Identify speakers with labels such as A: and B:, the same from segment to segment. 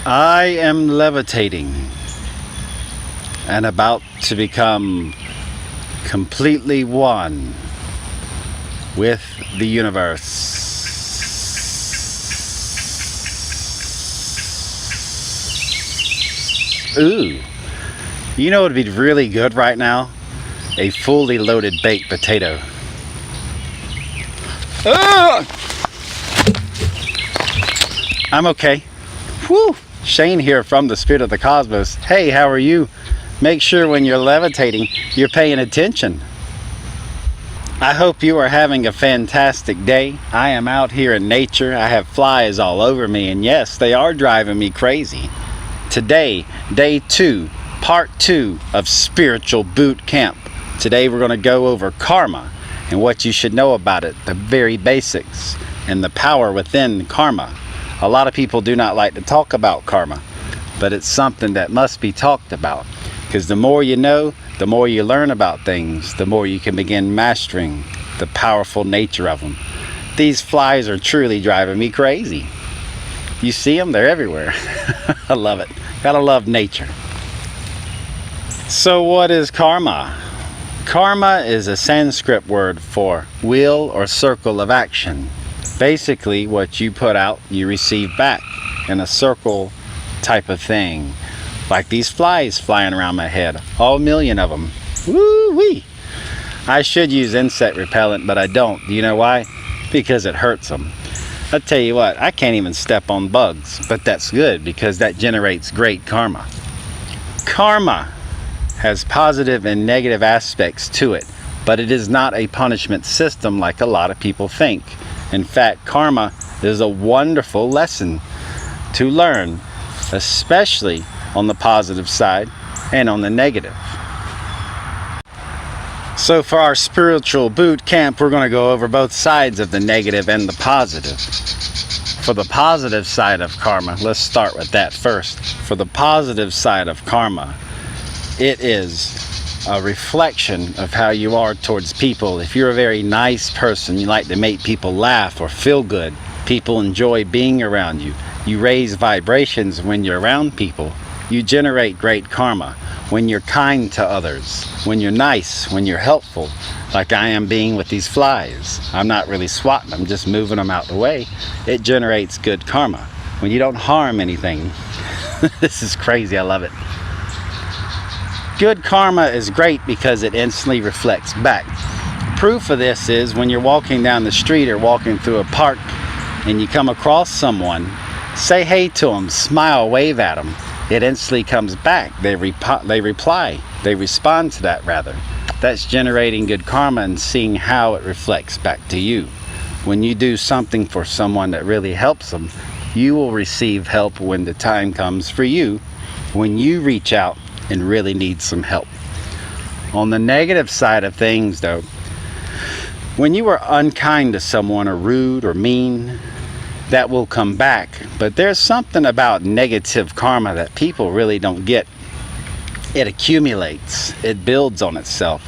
A: I am levitating and about to become completely one with the universe. Ooh, you know what would be really good right now? A fully loaded baked potato. I'm okay. Whew. Shane here from the Spirit of the Cosmos. Hey, how are you? Make sure when you're levitating, you're paying attention. I hope you are having a fantastic day. I am out here in nature. I have flies all over me, and yes, they are driving me crazy. Today, day 2, part 2 of Spiritual Boot Camp. Today we're going to go over karma and what you should know about it, the very basics, and the power within karma. A lot of people do not like to talk about karma, but it's something that must be talked about, because the more you know, the more you learn about things, the more you can begin mastering the powerful nature of them. These flies are truly driving me crazy. You see them? They're everywhere. I love it. Gotta love nature. So what is karma? Karma is a Sanskrit word for wheel or circle of action. Basically, what you put out, you receive back in a circle type of thing. Like these flies flying around my head, all 1,000,000 of them. Woo-wee! I should use insect repellent, but I don't. Do you know why? Because it hurts them. I'll tell you what, I can't even step on bugs, but that's good because that generates great karma. Karma has positive and negative aspects to it, but it is not a punishment system like a lot of people think. In fact, karma is a wonderful lesson to learn, especially on the positive side and on the negative. So for our spiritual boot camp, we're going to go over both sides of the negative and the positive. For the positive side of karma, let's start with that first. For the positive side of karma, it is a reflection of how you are towards people. If you're a very nice person, you like to make people laugh or feel good, people enjoy being around you. You raise vibrations when you're around people. You generate great karma. When you're kind to others, when you're nice, when you're helpful, like I am being with these flies. I'm not really swatting them, just moving them out the way. It generates good karma. When you don't harm anything. This is crazy, I love it. Good karma is great because it instantly reflects back. Proof of this is when you're walking down the street or walking through a park and you come across someone, say hey to them, smile, wave at them. It instantly comes back. They reply. They respond to that rather. That's generating good karma and seeing how it reflects back to you. When you do something for someone that really helps them, you will receive help when the time comes for you, when you reach out and really need some help. On the negative side of things though, when you are unkind to someone or rude or mean, that will come back. But there's something about negative karma that people really don't get. It accumulates. It builds on itself.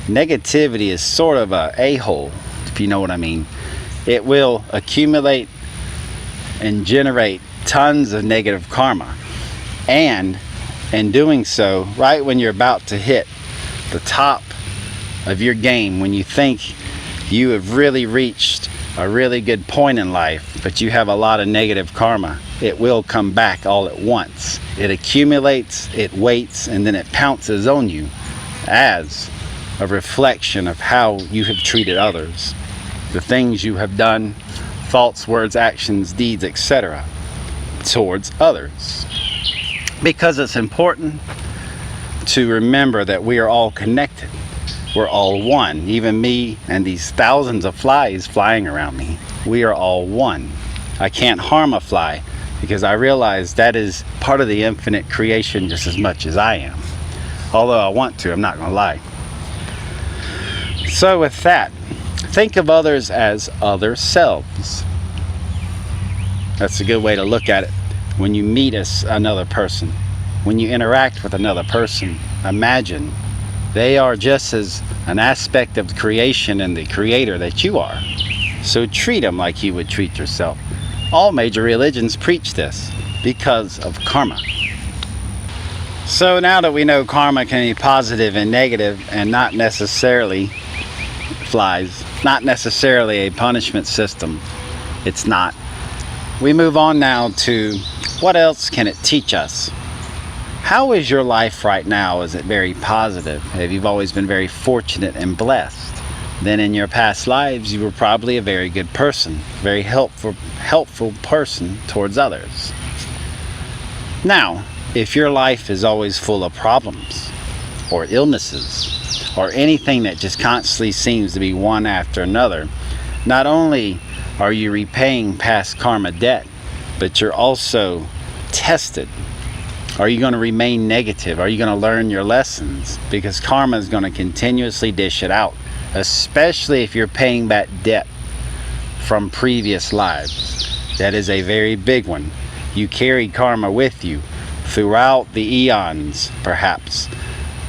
A: Negativity is sort of a a-hole, if you know what I mean. It will accumulate and generate tons of negative karma. And in doing so, right when you're about to hit the top of your game, when you think you have really reached a really good point in life, but you have a lot of negative karma, it will come back all at once. It accumulates, it waits, and then it pounces on you as a reflection of how you have treated others, the things you have done, thoughts, words, actions, deeds, etc. towards others. Because it's important to remember that we are all connected. We're all one. Even me and these thousands of flies flying around me. We are all one. I can't harm a fly because I realize that is part of the infinite creation just as much as I am. Although I want to, I'm not going to lie. So with that, think of others as other selves. That's a good way to look at it. When you meet another person, when you interact with another person, imagine they are just as an aspect of the creation and the creator that you are. So treat them like you would treat yourself. All major religions preach this. because of karma. So now that we know karma can be positive and negative and not necessarily not necessarily a punishment system, it's not. We move on now to what else can it teach us? How is your life right now? Is it very positive? Have you always been very fortunate and blessed? Then in your past lives, you were probably a very good person, very helpful person towards others. Now, if your life is always full of problems or illnesses or anything that just constantly seems to be one after another, not only are you repaying past karma debt, but you're also tested. Are you going to remain negative? Are you going to learn your lessons? Because karma is going to continuously dish it out, especially if you're paying back debt from previous lives. That is a very big one. You carry karma with you throughout the eons, perhaps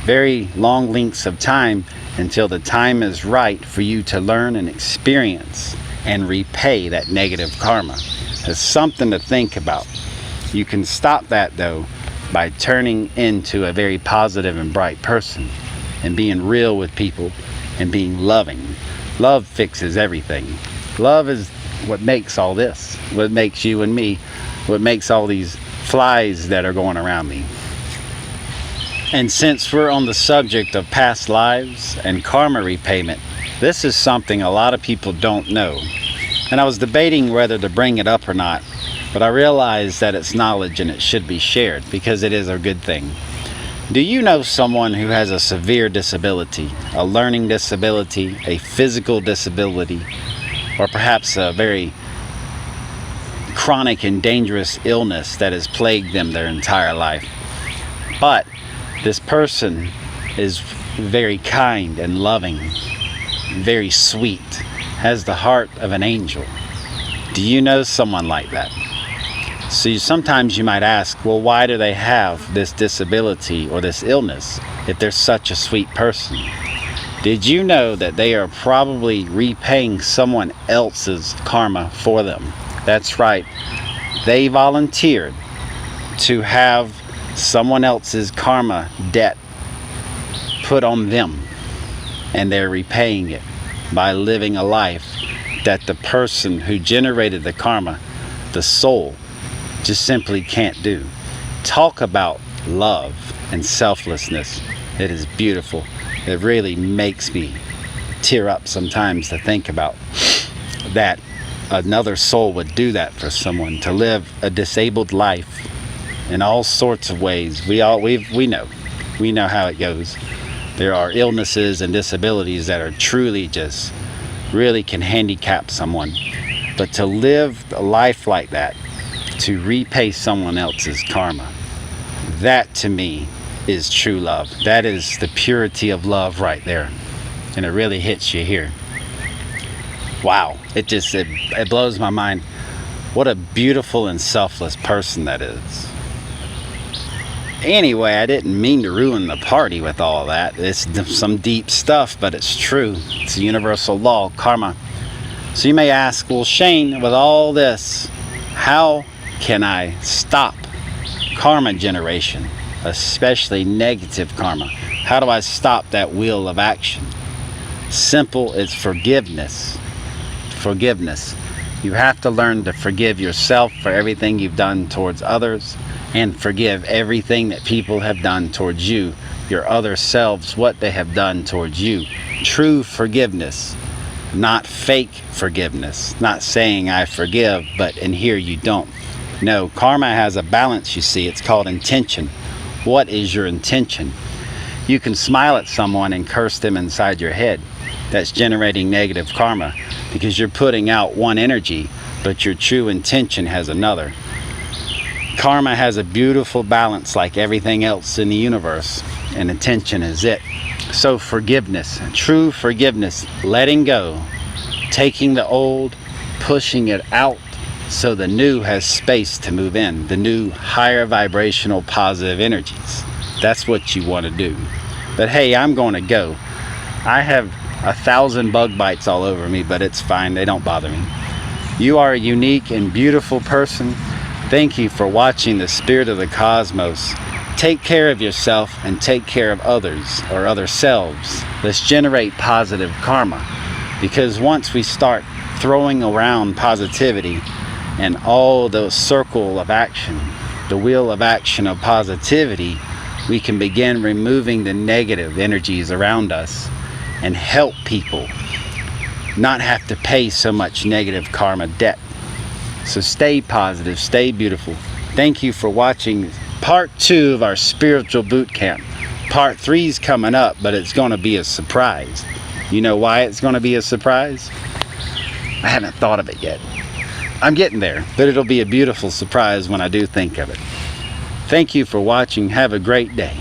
A: very long lengths of time, until the time is right for you to learn and experience and repay that negative karma. It's something to think about. You can stop that though by turning into a very positive and bright person and being real with people and being loving. Love fixes everything. Love is what makes all this, what makes you and me, what makes all these flies that are going around me. And since we're on the subject of past lives and karma repayment, this is something a lot of people don't know. And I was debating whether to bring it up or not, but I realized that it's knowledge and it should be shared because it is a good thing. Do you know someone who has a severe disability, a learning disability, a physical disability, or perhaps a very chronic and dangerous illness that has plagued them their entire life? But this person is very kind and loving, very sweet, has the heart of an angel. Do you know someone like that? So sometimes you might ask, well, why do they have this disability or this illness if they're such a sweet person? Did you know that they are probably repaying someone else's karma for them? That's right. They volunteered to have someone else's karma debt put on them, and they're repaying it by living a life that the person who generated the karma, the soul, just simply can't do. Talk about love and selflessness. It is beautiful. It really makes me tear up sometimes to think about that another soul would do that for someone, to live a disabled life in all sorts of ways. We know how it goes. There are illnesses and disabilities that are truly just really can handicap someone. But to live a life like that, to repay someone else's karma, that to me is true love. That is the purity of love right there. And it really hits you here. Wow, it blows my mind. What a beautiful and selfless person that is. Anyway, I didn't mean to ruin the party with all that. It's some deep stuff, but it's true. It's a universal law, karma. So you may ask, well, Shane, with all this, how can I stop karma generation, especially negative karma? How do I stop that wheel of action? Simple, it's forgiveness. Forgiveness. You have to learn to forgive yourself for everything you've done towards others, and forgive everything that people have done towards you, your other selves, what they have done towards you. True forgiveness, not fake forgiveness. Not saying I forgive, but in here you don't. No, karma has a balance, you see. It's called intention. What is your intention? You can smile at someone and curse them inside your head. That's generating negative karma because you're putting out one energy, but your true intention has another. Karma has a beautiful balance like everything else in the universe, and intention is it. So forgiveness, true forgiveness, letting go, taking the old, pushing it out so the new has space to move in, the new higher vibrational positive energies. That's what you want to do. But hey, I'm going to go. I have 1,000 bug bites all over me, but it's fine. They don't bother me. You are a unique and beautiful person. Thank you for watching the Spirit of the Cosmos. Take care of yourself and take care of others, or other selves. Let's generate positive karma, because once we start throwing around positivity and all those circle of action, the wheel of action of positivity, we can begin removing the negative energies around us and help people not have to pay so much negative karma debt. So stay positive, stay beautiful. Thank you for watching part 2 of our spiritual boot camp. Part 3 is coming up, but it's going to be a surprise. You know why it's going to be a surprise? I haven't thought of it yet. I'm getting there, but it'll be a beautiful surprise when I do think of it. Thank you for watching. Have a great day.